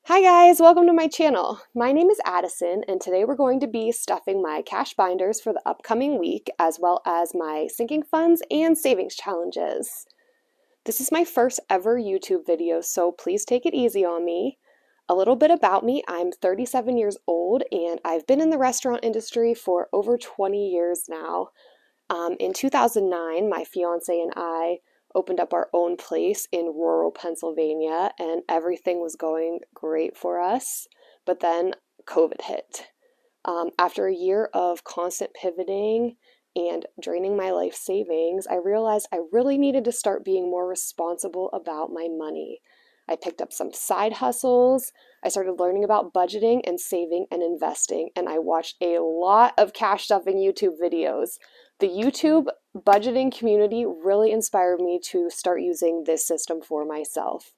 Hi guys, welcome to my channel. My name is Addison and today we're going to be stuffing my cash binders for the upcoming week as well as my sinking funds and savings challenges. This is my first ever YouTube video, so please take it easy on me. A little bit about me, I'm 37 years old and I've been in the restaurant industry for over 20 years now. In 2009, my fiance and I opened up our own place in rural Pennsylvania, and everything was going great for us. But then COVID hit. After a year of constant pivoting and draining my life savings, I realized I really needed to start being more responsible about my money. I picked up some side hustles. I started learning about budgeting and saving and investing, and I watched a lot of cash stuffing YouTube videos. The YouTube budgeting community really inspired me to start using this system for myself.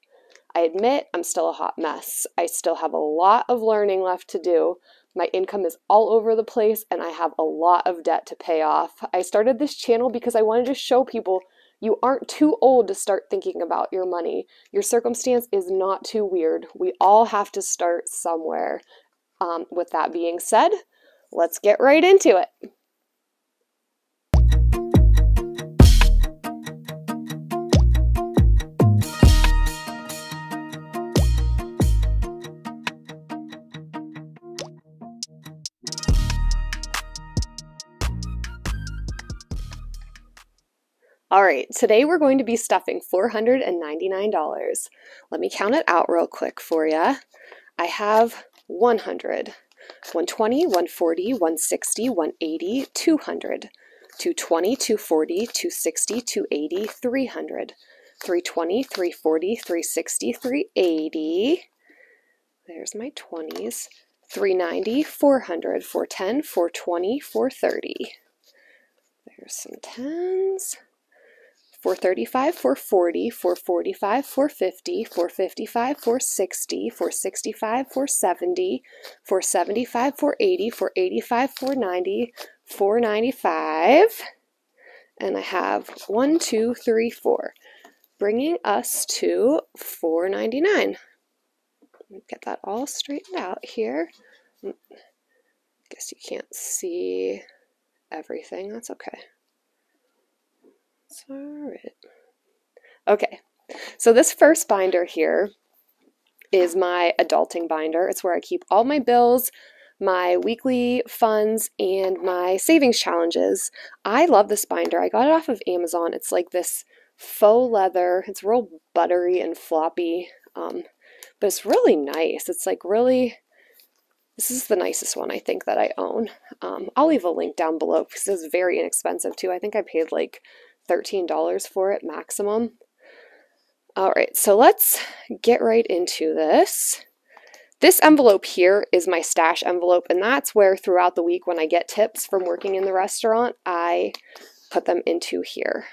I admit I'm still a hot mess. I still have a lot of learning left to do. My income is all over the place and I have a lot of debt to pay off. I started this channel because I wanted to show people you aren't too old to start thinking about your money. Your circumstance is not too weird. We all have to start somewhere. With that being said, let's get right into it. All right, today we're going to be stuffing $499. Let me count it out real quick for you. I have 100, 120, 140, 160, 180, 200, 220, 240, 260, 280, 300, 320, 340, 360, 380. There's my 20s. 390, 400, 410, 420, 430. There's some 10s. 435, 440, 445, 450, 455, 460, 465, 470, 475, 480, 485, 490, 495, and I have 1, 2, 3, 4, bringing us to $499. Get that all straightened out here. Guess you can't see everything, that's okay. Alright. Okay, so this first binder here is my adulting binder. It's where I keep all my bills, my weekly funds, and my savings challenges. I love this binder. I got it off of Amazon. It's like this faux leather. It's real buttery and floppy, but it's really nice. It's like really, this is the nicest one I think that I own. I'll leave a link down below because it's very inexpensive too. I think I paid like $13 for it maximum. All right, so let's get right into this. This envelope here is my stash envelope, and that's where throughout the week when I get tips from working in the restaurant, I put them into here.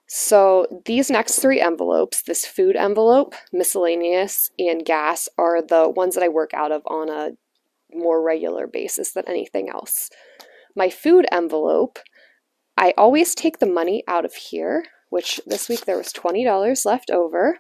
So these next three envelopes, this food envelope, miscellaneous, and gas, are the ones that I work out of on a more regular basis than anything else. My food envelope, I always take the money out of here, which this week there was $20 left over,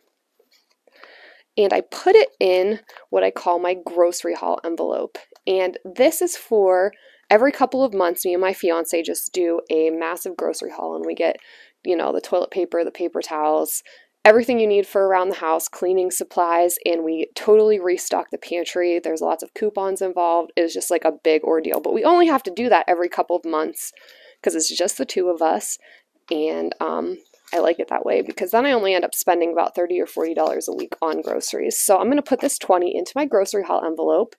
and I put it in what I call my grocery haul envelope. And this is for every couple of months, me and my fiance just do a massive grocery haul, and we get, you know, the toilet paper, the paper towels, everything you need for around the house, cleaning supplies, and we totally restock the pantry. There's lots of coupons involved. It's just like a big ordeal, but we only have to do that every couple of months because it's just the two of us, and I like it that way because then I only end up spending about $30 or $40 a week on groceries. So I'm going to put this 20 into my grocery haul envelope,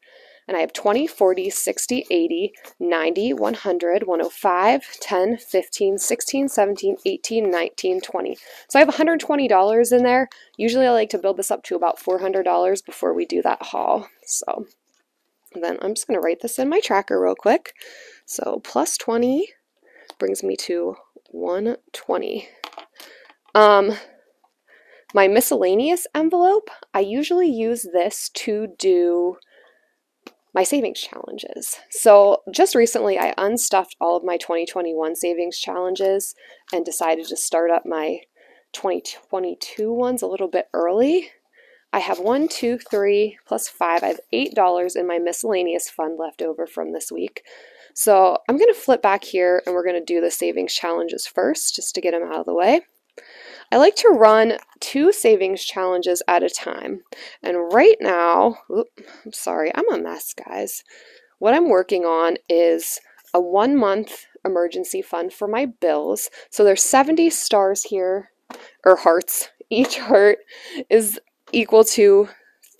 and I have 20, 40, 60, 80, 90, 100, 105, 10, 15, 16, 17, 18, 19, 20. So I have $120 in there. Usually I like to build this up to about $400 before we do that haul. So then I'm just going to write this in my tracker real quick. So plus 20 brings me to 120. My miscellaneous envelope, I usually use this to do my savings challenges. So just recently I unstuffed all of my 2021 savings challenges and decided to start up my 2022 ones a little bit early. I have 1, 2, 3, plus 5. I have $8 in my miscellaneous fund left over from this week. So I'm going to flip back here and we're going to do the savings challenges first, just to get them out of the way. I like to run 2 savings challenges at a time. And right now, I'm sorry, I'm a mess, guys. What I'm working on is a 1-month emergency fund for my bills. So there's 70 stars here, or hearts. Each heart is equal to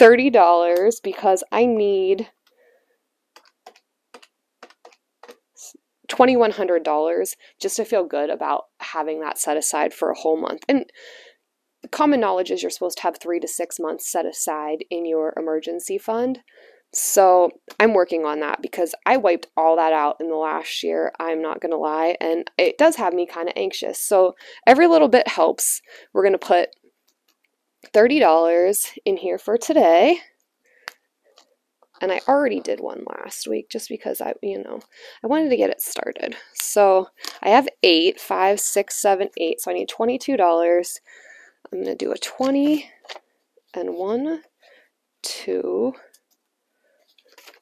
$30 because I need $2,100 just to feel good about having that set aside for a whole month. And common knowledge is you're supposed to have 3 to 6 months set aside in your emergency fund. So I'm working on that because I wiped all that out in the last year, I'm not going to lie, and it does have me kind of anxious. So every little bit helps. We're going to put $30 in here for today. And I already did one last week just because I wanted to get it started. So I have 8, 5, 6, 7, 8. So I need $22. I'm going to do a 20 and 1, 2.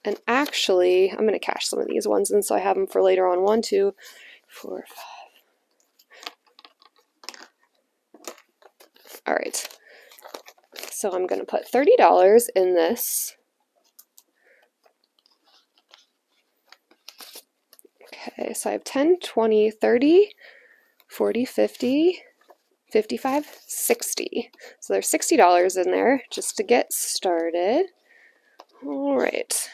And actually, I'm going to cash some of these ones in so I have them for later on. 1, 2, 4, 5. All right. So I'm going to put $30 in this. Okay, so I have 10, 20, 30, 40, 50, 55, 60. So there's $60 in there just to get started. All right.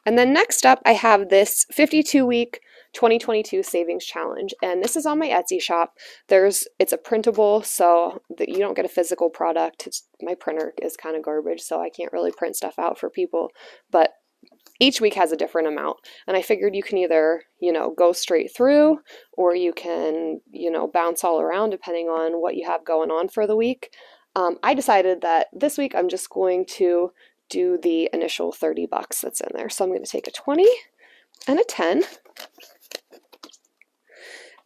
And then next up, I have this 52-week 2022 savings challenge. And this is on my Etsy shop. It's a printable, so that you don't get a physical product. My printer is kind of garbage, so I can't really print stuff out for people. But each week has a different amount, and I figured you can either, go straight through, or you can, bounce all around depending on what you have going on for the week. I decided that this week I'm just going to do the initial $30 that's in there. So I'm going to take a 20 and a 10.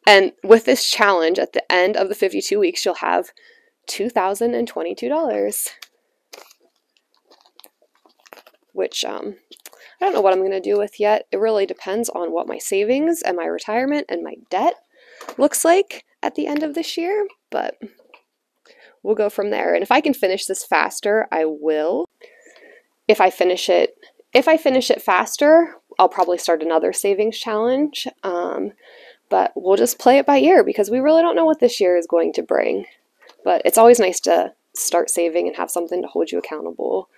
And with this challenge, at the end of the 52 weeks, you'll have $2,022, which I don't know what I'm going to do with yet. It really depends on what my savings and my retirement and my debt looks like at the end of this year, but we'll go from there. And if I can finish this faster, I will. If I finish it faster, I'll probably start another savings challenge, but we'll just play it by ear because we really don't know what this year is going to bring. But it's always nice to start saving and have something to hold you accountable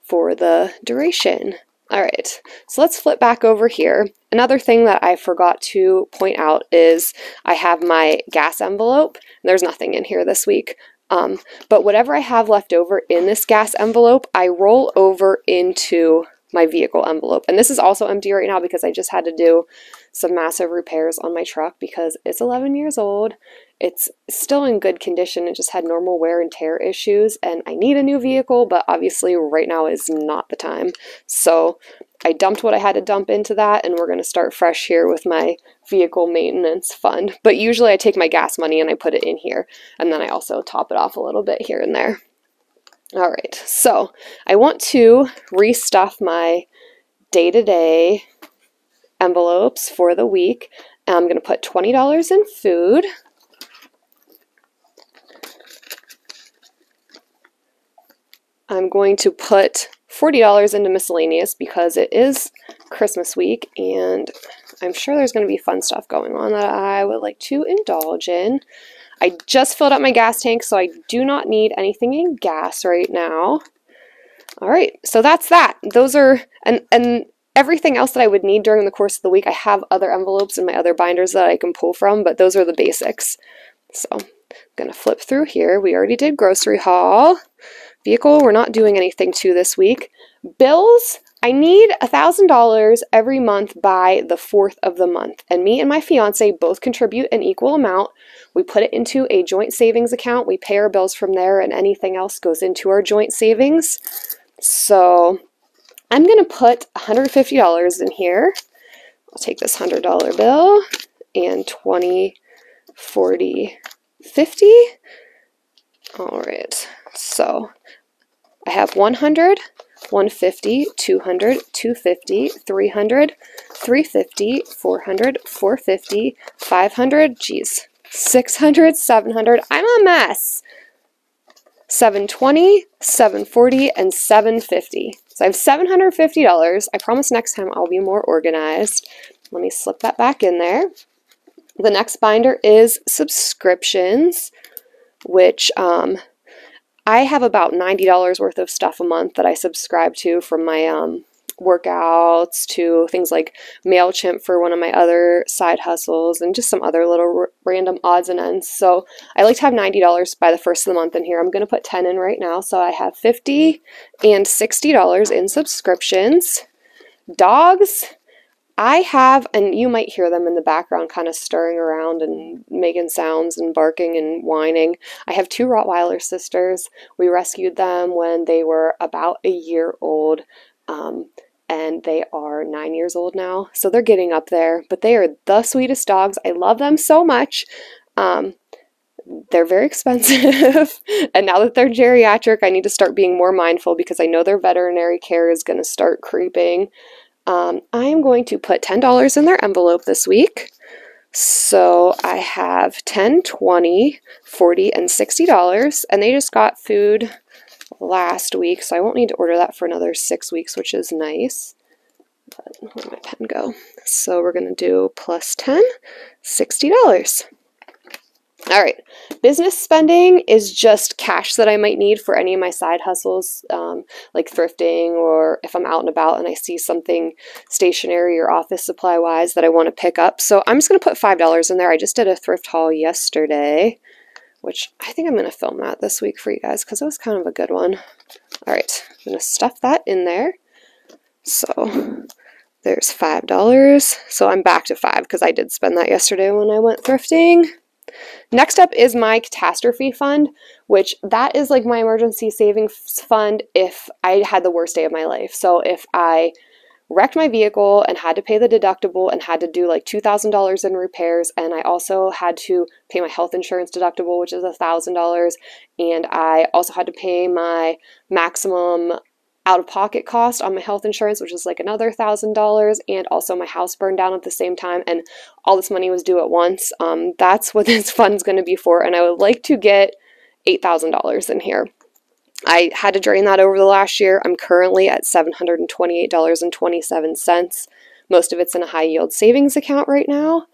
for the duration. All right, so let's flip back over here. Another thing that I forgot to point out is I have my gas envelope. There's nothing in here this week, but whatever I have left over in this gas envelope, I roll over into my vehicle envelope. And this is also empty right now because I just had to do some massive repairs on my truck because it's 11 years old. It's still in good condition. It just had normal wear and tear issues, and I need a new vehicle, but obviously right now is not the time. So I dumped what I had to dump into that, and we're going to start fresh here with my vehicle maintenance fund. But usually I take my gas money and I put it in here, and then I also top it off a little bit here and there. All right, so I want to restuff my day-to-day envelopes for the week. I'm going to put $20 in food. I'm going to put $40 into miscellaneous because it is Christmas week and I'm sure there's going to be fun stuff going on that I would like to indulge in. I just filled up my gas tank, so I do not need anything in gas right now. All right, so that's that. Those are, and everything else that I would need during the course of the week, I have other envelopes in my other binders that I can pull from, but those are the basics. So I'm going to flip through here. We already did grocery haul. Vehicle, we're not doing anything to this week. Bills, I need $1,000 every month by the 4th of the month. And me and my fiance both contribute an equal amount. We put it into a joint savings account. We pay our bills from there, and anything else goes into our joint savings. So I'm going to put $150 in here. I'll take this $100 bill and 20, 40, 50. All right, so I have 100, 150, 200, 250, 300, 350, 400, 450, 500, geez, 600, 700. I'm a mess. 720, 740, and 750. So I have $750. I promise next time I'll be more organized. Let me slip that back in there. The next binder is subscriptions, which I have about $90 worth of stuff a month that I subscribe to, from my workouts to things like MailChimp for one of my other side hustles and just some other little random odds and ends. So I like to have $90 by the first of the month in here. I'm going to put 10 in right now. So I have $50 and $60 in subscriptions. Dogs, I have, and you might hear them in the background kind of stirring around and making sounds and barking and whining. I have 2 Rottweiler sisters. We rescued them when they were about a year old, and they are 9 years old now. So they're getting up there, but they are the sweetest dogs. I love them so much. They're very expensive, and now that they're geriatric, I need to start being more mindful because I know their veterinary care is going to start creeping. I am going to put $10 in their envelope this week. So I have 10, 20, 40, and $60, and they just got food last week, so I won't need to order that for another 6 weeks, which is nice. But where'd my pen go? So we're going to do plus 10, $60. All right, business spending is just cash that I might need for any of my side hustles, like thrifting, or if I'm out and about and I see something stationery or office supply wise that I want to pick up. So I'm just going to put $5 in there. I just did a thrift haul yesterday, which I think I'm going to film that this week for you guys because it was kind of a good one. All right, I'm going to stuff that in there. So there's $5. So I'm back to 5 because I did spend that yesterday when I went thrifting. Next up is my Catastrophe Fund, which that is like my emergency savings fund if I had the worst day of my life. So if I wrecked my vehicle and had to pay the deductible and had to do like $2,000 in repairs, and I also had to pay my health insurance deductible, which is $1,000, and I also had to pay my maximum out-of-pocket cost on my health insurance, which is like another $1,000, and also my house burned down at the same time, and all this money was due at once. That's what this fund's going to be for, and I would like to get $8,000 in here. I had to drain that over the last year. I'm currently at $728.27. Most of it's in a high-yield savings account right now.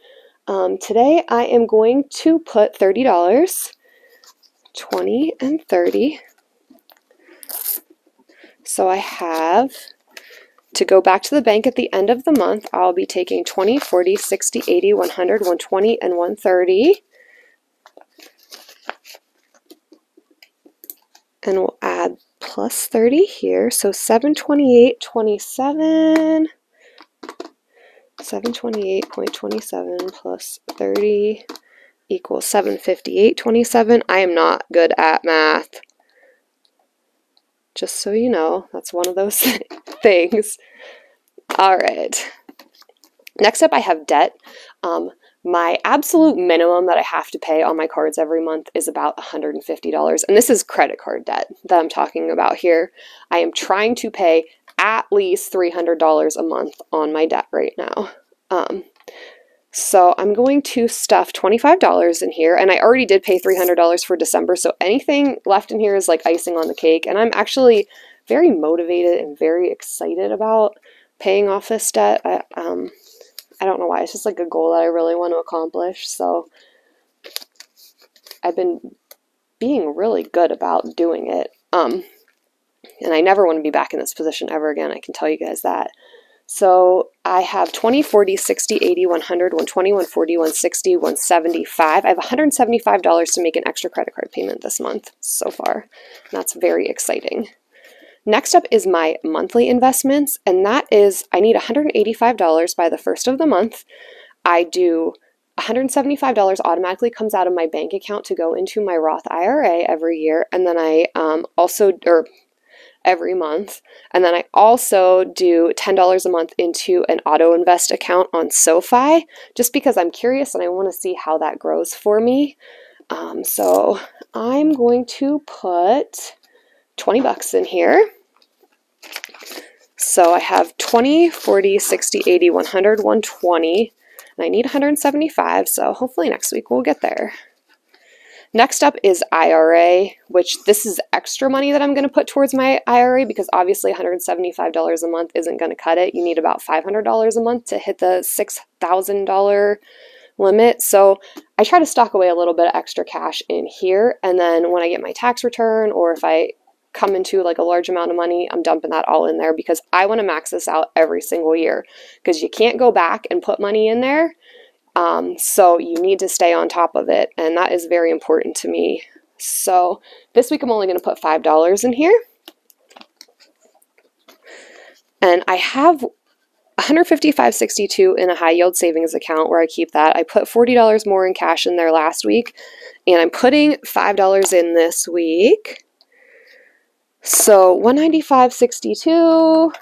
Today I am going to put $30, 20, and 30. So I have to go back to the bank at the end of the month. I'll be taking 20, 40, 60, 80, 100, 120, and 130. And we'll add plus 30 here. So 728.27. 728.27 plus 30 equals 758.27. I am not good at math. Just so you know, that's one of those things. All right. Next up, I have debt. My absolute minimum that I have to pay on my cards every month is about $150. And this is credit card debt that I'm talking about here. I am trying to pay at least $300 a month on my debt right now. So I'm going to stuff $25 in here, and I already did pay $300 for December, so anything left in here is like icing on the cake, and I'm actually very motivated and very excited about paying off this debt. I don't know why, it's just like a goal that I really want to accomplish, so I've been being really good about doing it, and I never want to be back in this position ever again, I can tell you guys that. So I have 20, 40, 60, 80, 100, 120, 140, 160, 175. I have $175 to make an extra credit card payment this month so far. And that's very exciting. Next up is my monthly investments, and that is I need $185 by the first of the month. I do $175 automatically comes out of my bank account to go into my Roth IRA every year, and then I every month. And then I also do $10 a month into an auto invest account on SoFi, just because I'm curious and I want to see how that grows for me. So I'm going to put 20 bucks in here. So I have 20, 40, 60, 80, 100, 120, and I need 175, so hopefully next week we'll get there. Next up is IRA, which this is extra money that I'm going to put towards my IRA because obviously $175 a month isn't going to cut it. You need about $500 a month to hit the $6,000 limit. So I try to stock away a little bit of extra cash in here, and then when I get my tax return or if I come into like a large amount of money, I'm dumping that all in there because I want to max this out every single year because you can't go back and put money in there. So you need to stay on top of it, and that is very important to me. So this week I'm only going to put $5 in here, and I have $155.62 in a high yield savings account where I keep that. I put $40 more in cash in there last week, and I'm putting $5 in this week. So $195.62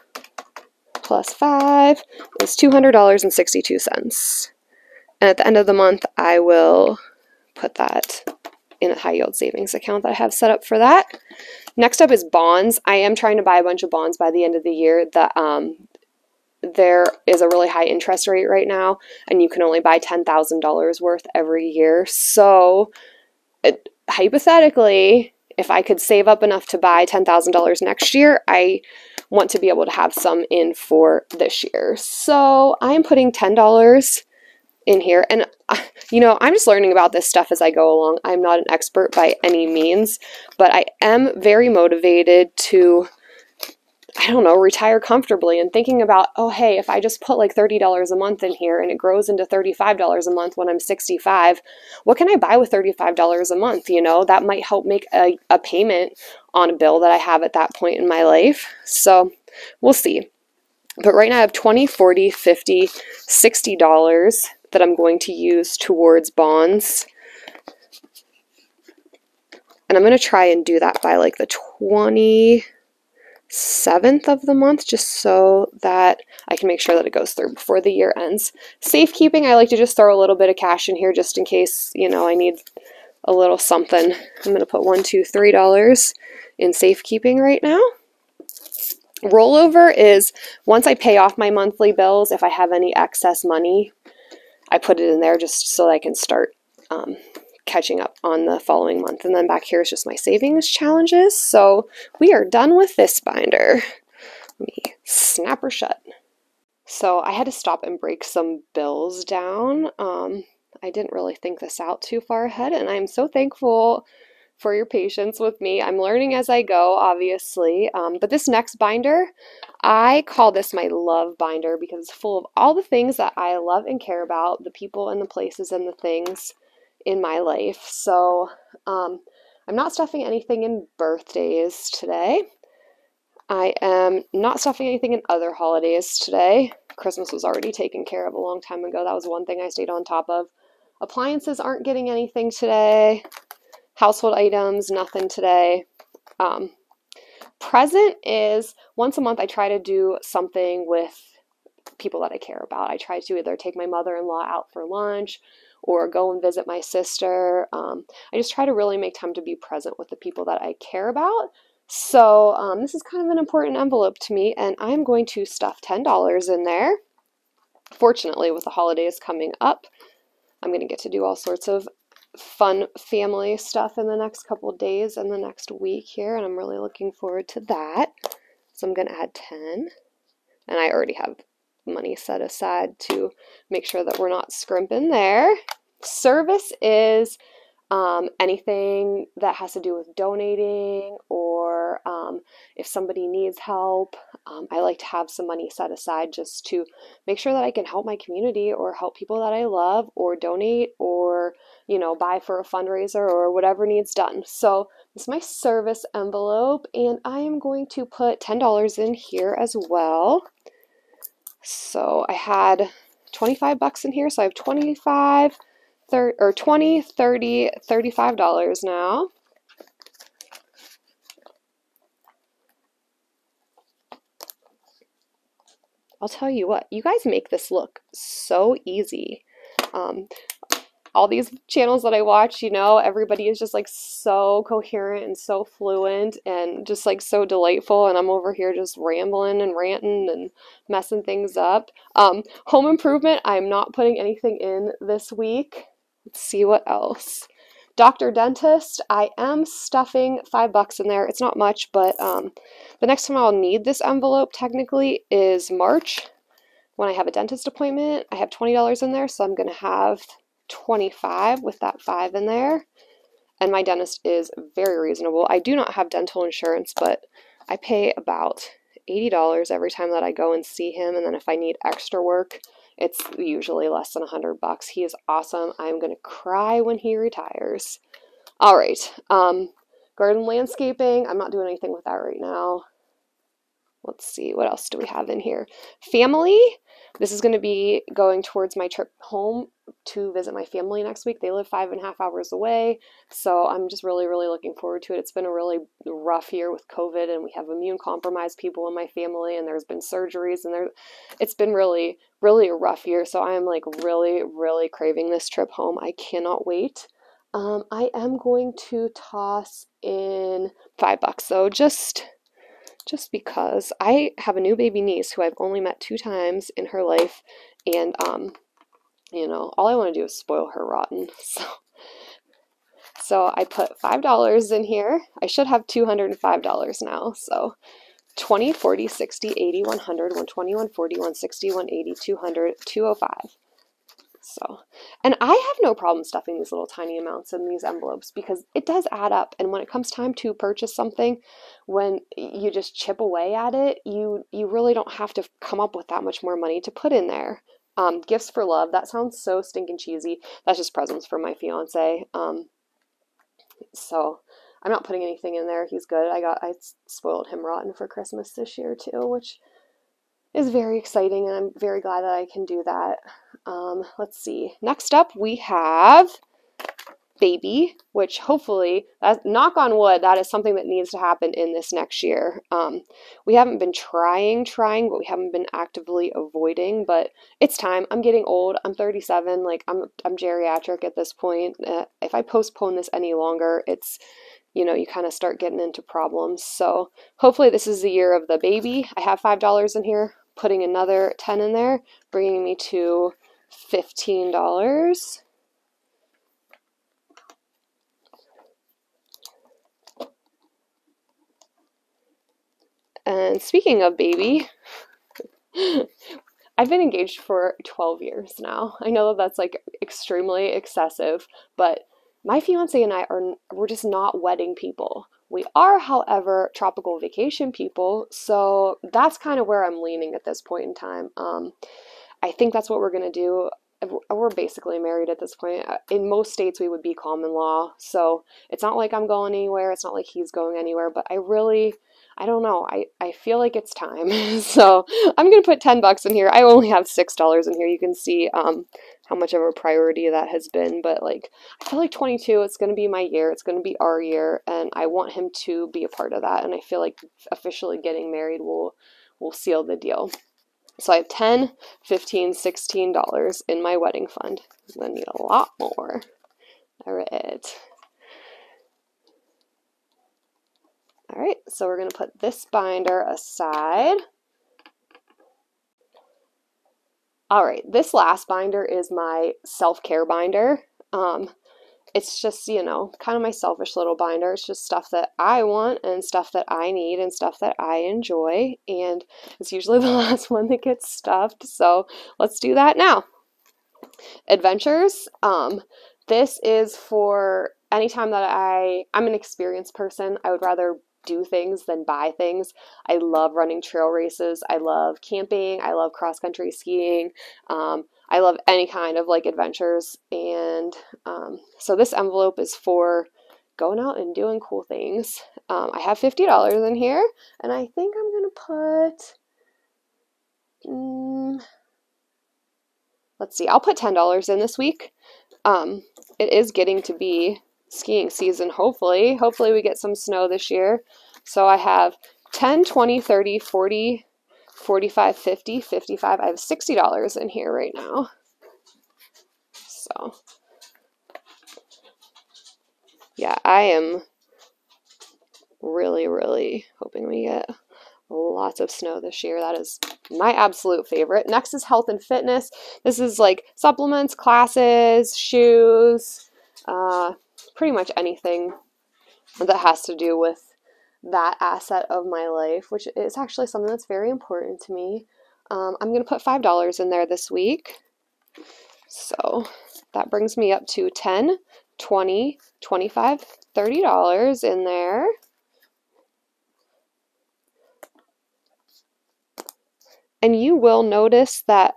plus 5 is $200.62. And at the end of the month, I will put that in a high yield savings account that I have set up for that. Next up is bonds. I am trying to buy a bunch of bonds by the end of the year. There is a really high interest rate right now, and you can only buy $10,000 worth every year. So hypothetically, if I could save up enough to buy $10,000 next year, I want to be able to have some in for this year. So I am putting $10 in here, and I'm just learning about this stuff as I go along. I'm not an expert by any means, but I am very motivated to, retire comfortably and thinking about, oh, hey, if I just put like $30 a month in here and it grows into $35 a month when I'm 65, what can I buy with $35 a month? That might help make a payment on a bill that I have at that point in my life. So we'll see. But right now I have $20, $40, $50, $60 that I'm going to use towards bonds. And I'm going to try and do that by like the 27th of the month, just so that I can make sure that it goes through before the year ends. Safekeeping, I like to just throw a little bit of cash in here just in case, I need a little something. I'm going to put $1, $2, $3 in safekeeping right now. Rollover is once I pay off my monthly bills, if I have any excess money, I put it in there just so that I can start catching up on the following month. And then back here is just my savings challenges. So we are done with this binder. Let me snap her shut. So I had to stop and break some bills down. I didn't really think this out too far ahead, and I'm so thankful for your patience with me. I'm learning as I go, obviously, but this next binder, I call this my love binder because it's full of all the things that I love and care about, the people and the places and the things in my life. So I'm not stuffing anything in birthdays today. I am not stuffing anything in other holidays today. Christmas was already taken care of a long time ago. That was one thing I stayed on top of. Appliances aren't getting anything today. Household items, nothing today. Present is once a month I try to do something with people that I care about. I try to either take my mother-in-law out for lunch or go and visit my sister. I just try to really make time to be present with the people that I care about. So this is kind of an important envelope to me, and I'm going to stuff $10 in there. Fortunately, with the holidays coming up, I'm going to get to do all sorts of fun family stuff in the next couple of days and the next week here, and I'm really looking forward to that. So I'm going to add 10, and I already have money set aside to make sure that we're not scrimping there. Service is anything that has to do with donating or if somebody needs help. I like to have some money set aside just to make sure that I can help my community or help people that I love or donate or, buy for a fundraiser or whatever needs done. So this is my service envelope, and I am going to put $10 in here as well. So I had 25 bucks in here, so I have 25, 30, or 20, 30, $35 now. I'll tell you what, you guys make this look so easy. all these channels that I watch, you know, everybody is just like so coherent and so fluent and just like so delightful, and I'm over here just rambling and ranting and messing things up. Home improvement, I'm not putting anything in this week. Let's see what else. Doctor Dentist, I am stuffing $5 in there. It's not much, but the next time I'll need this envelope technically is March when I have a dentist appointment. I have $20 in there, so I'm going to have 25 with that 5 in there. And my dentist is very reasonable. I do not have dental insurance, but I pay about $80 every time that I go and see him, and then if I need extra work, it's usually less than $100. He is awesome. I'm going to cry when he retires. All right. Garden landscaping. I'm not doing anything with that right now. Let's see. What else do we have in here? Family. This is going to be going towards my trip home to visit my family next week. They live 5.5 hours away, so I'm just really, really looking forward to it. It's been a really rough year with COVID, and we have immune compromised people in my family, and there's been surgeries, and it's been really, really a rough year. So I am like really, really craving this trip home. I cannot wait. I am going to toss in $5 though, just because I have a new baby niece who I've only met 2 times in her life, and you know, all I want to do is spoil her rotten. So I put $5 in here. I should have $205 now. So 20, 40, 60, 80, 100, 120, 140, 160, 180, 200, 205. So, and I have no problem stuffing these little tiny amounts in these envelopes because it does add up. And when it comes time to purchase something, when you just chip away at it, you really don't have to come up with that much more money to put in there. Gifts for love, that sounds so stinking cheesy. That's just presents for my fiance. So I'm not putting anything in there. He's good. I spoiled him rotten for Christmas this year too, which is very exciting, and I'm very glad that I can do that. Let's see. Next up, we have baby, which hopefully, knock on wood, that is something that needs to happen in this next year. We haven't been trying, but we haven't been actively avoiding, but it's time. I'm getting old. I'm 37. Like, I'm geriatric at this point. If I postpone this any longer, it's, you know, you kind of start getting into problems. So hopefully this is the year of the baby. I have $5 in here, putting another 10 in there, bringing me to $15. And speaking of baby, I've been engaged for 12 years now. I know that that's like extremely excessive, but my fiance and we're just not wedding people. We are, however, tropical vacation people, so that's kind of where I'm leaning at this point in time. I think that's what we're going to do. We're basically married at this point. In most states, we would be common law, so it's not like I'm going anywhere. It's not like he's going anywhere, but I don't know. I feel like it's time. So I'm going to put $10 in here. I only have $6 in here. You can see how much of a priority that has been, but like, I feel like 22, it's going to be my year. It's going to be our year, and I want him to be a part of that, and I feel like officially getting married will seal the deal. So I have $10, $15, $16 in my wedding fund. I'm going to need a lot more. All right. All right, so we're going to put this binder aside. All right, this last binder is my self-care binder. It's just, you know, kind of my selfish little binder. It's just stuff that I want and stuff that I need and stuff that I enjoy. And it's usually the last one that gets stuffed. So let's do that now. Adventures. This is for anytime that I'm an experienced person. I would rather do things than buy things. I love running trail races. I love camping. I love cross-country skiing. I love any kind of like adventures, and so this envelope is for going out and doing cool things. I have $50 in here, and I think I'm gonna put, let's see, I'll put $10 in this week. It is getting to be skiing season, hopefully. Hopefully we get some snow this year. So I have 10, 20, 30, 40, 45, 50, 55. I have $60 in here right now. So Yeah, I am really, really hoping we get lots of snow this year. That is my absolute favorite. Next is health and fitness. This is like supplements, classes, shoes, pretty much anything that has to do with that asset of my life, which is actually something that's very important to me. I'm going to put $5 in there this week. So that brings me up to $10, $20, $25, $30 in there. And you will notice that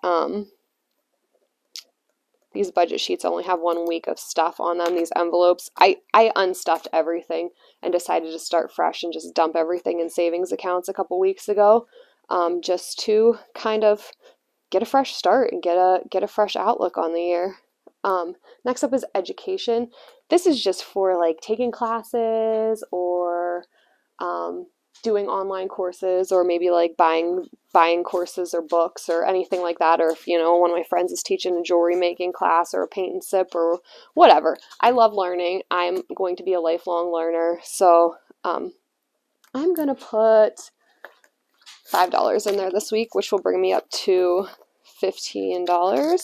these budget sheets only have 1 week of stuff on them, these envelopes. I unstuffed everything and decided to start fresh and just dump everything in savings accounts a couple weeks ago, just to kind of get a fresh start and get a fresh outlook on the year. Next up is education. This is just for like taking classes or doing online courses, or maybe like buying courses or books or anything like that, or if, you know, one of my friends is teaching a jewelry making class or a paint and sip or whatever. I love learning. I'm going to be a lifelong learner, so I'm gonna put $5 in there this week, which will bring me up to $15.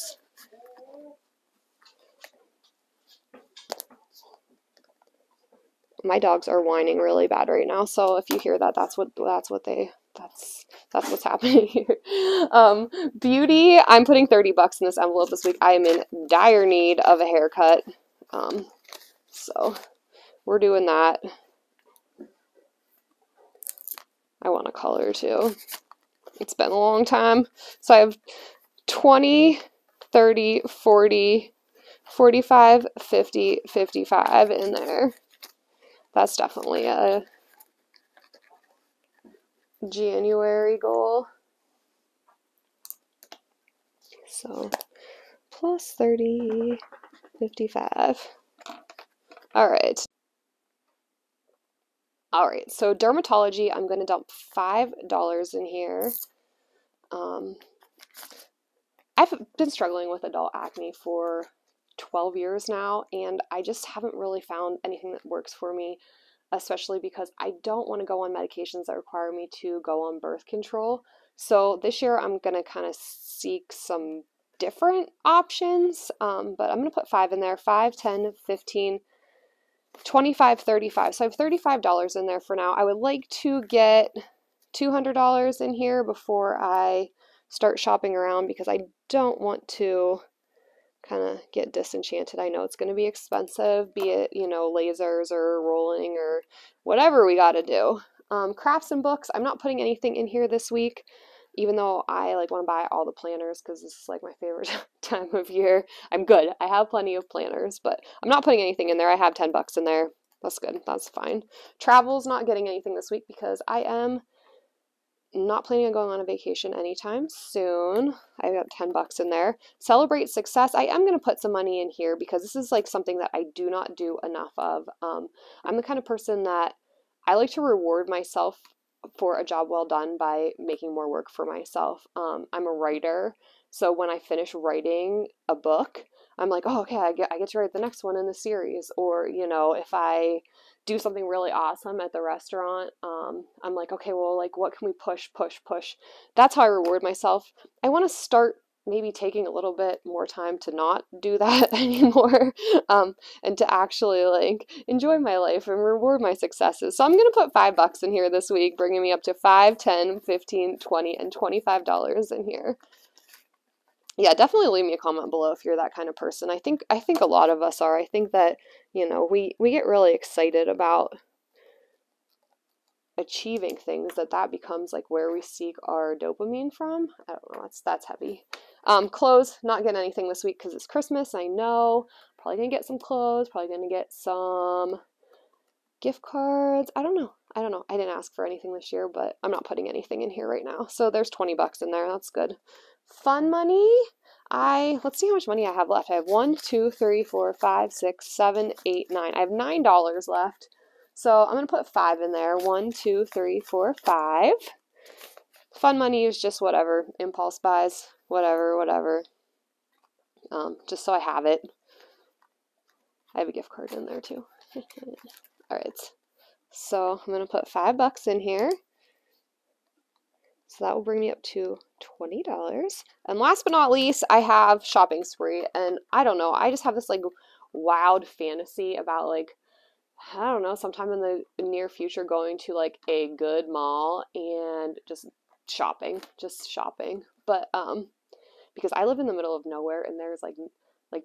My dogs are whining really bad right now, so if you hear that, that's what's happening here. Beauty, I'm putting $30 in this envelope this week. I am in dire need of a haircut, so we're doing that. I want a color too. It's been a long time. So I have 20, 30, 40, 45, 50, 55 in there. That's definitely a January goal. So plus 30, 55. All right. All right, so dermatology, I'm going to dump $5 in here. I've been struggling with adult acne for 12 years now, and I just haven't really found anything that works for me, especially because I don't want to go on medications that require me to go on birth control. So this year I'm going to kind of seek some different options, but I'm going to put 5 in there, 5, 10, 15, 25, 35. So I have $35 in there for now. I would like to get $200 in here before I start shopping around, because I don't want to kind of get disenchanted. I know it's going to be expensive, be it, you know, lasers or rolling or whatever we got to do. Crafts and books, I'm not putting anything in here this week, even though I like want to buy all the planners because this is like my favorite time of year. I'm good. I have plenty of planners, but I'm not putting anything in there. I have $10 in there. That's good. That's fine. Travel's not getting anything this week because I am not planning on going on a vacation anytime soon. I got $10 in there. Celebrate success. I am going to put some money in here because this is like something that I do not do enough of. I'm the kind of person that I like to reward myself for a job well done by making more work for myself. I'm a writer, so when I finish writing a book, I'm like, oh, okay, I get to write the next one in the series. Or, you know, if I do something really awesome at the restaurant, I'm like, okay, well, like, what can we push? That's how I reward myself. I want to start maybe taking a little bit more time to not do that anymore, and to actually like enjoy my life and reward my successes. So I'm going to put $5 in here this week, bringing me up to 5, 10, 15, 20, and $25 in here. Yeah, definitely leave me a comment below if you're that kind of person. I think a lot of us are. I think that, you know, we get really excited about achieving things, that becomes like where we seek our dopamine from. I don't know, that's heavy. Clothes, not getting anything this week because it's Christmas. I know, probably gonna get some clothes, probably gonna get some gift cards. I don't know. I didn't ask for anything this year, but I'm not putting anything in here right now. So there's $20 in there. That's good. Fun money. Let's see how much money I have left. I have 1, 2, 3, 4, 5, 6, 7, 8, 9. I have $9 left. So I'm going to put 5 in there. 1, 2, 3, 4, 5. Fun money is just whatever. Impulse buys. Whatever. Just so I have it. I have a gift card in there too. All right, so I'm gonna put $5 in here. So that will bring me up to $20. And last but not least, I have shopping spree. And I don't know, I just have this like wild fantasy about like, I don't know, sometime in the near future going to like a good mall and just shopping. But because I live in the middle of nowhere and there's like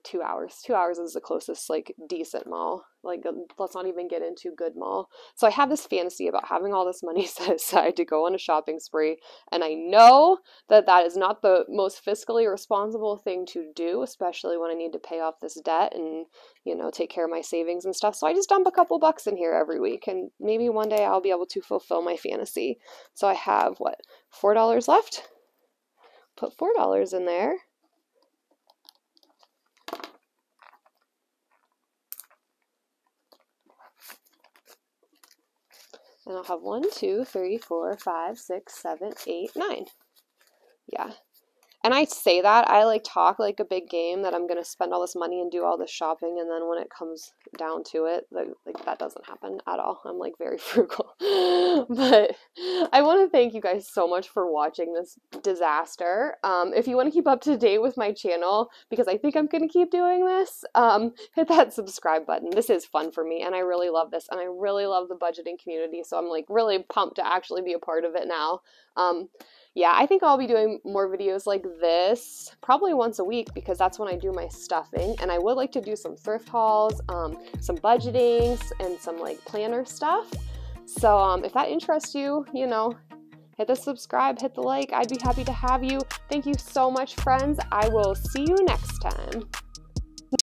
2 hours. 2 hours is the closest like decent mall. Like let's not even get into good mall. So I have this fantasy about having all this money set aside to go on a shopping spree, and I know that that is not the most fiscally responsible thing to do, especially when I need to pay off this debt and, you know, take care of my savings and stuff. So I just dump a couple bucks in here every week, and maybe one day I'll be able to fulfill my fantasy. So I have what, $4 left? Put $4 in there. And I'll have 1, 2, 3, 4, 5, 6, 7, 8, 9. Yeah. And I say that, I like talk like a big game that I'm going to spend all this money and do all this shopping, and then when it comes down to it, like that doesn't happen at all. I'm like very frugal. But I want to thank you guys so much for watching this disaster. If you want to keep up to date with my channel, because I think I'm going to keep doing this, hit that subscribe button. This is fun for me, and I really love this, and I really love the budgeting community, so I'm like really pumped to actually be a part of it now. Yeah, I think I'll be doing more videos like this probably once a week, because that's when I do my stuffing, and I would like to do some thrift hauls, some budgetings, and some like planner stuff. So if that interests you, you know, hit the subscribe, hit the like. I'd be happy to have you. Thank you so much, friends. I will see you next time.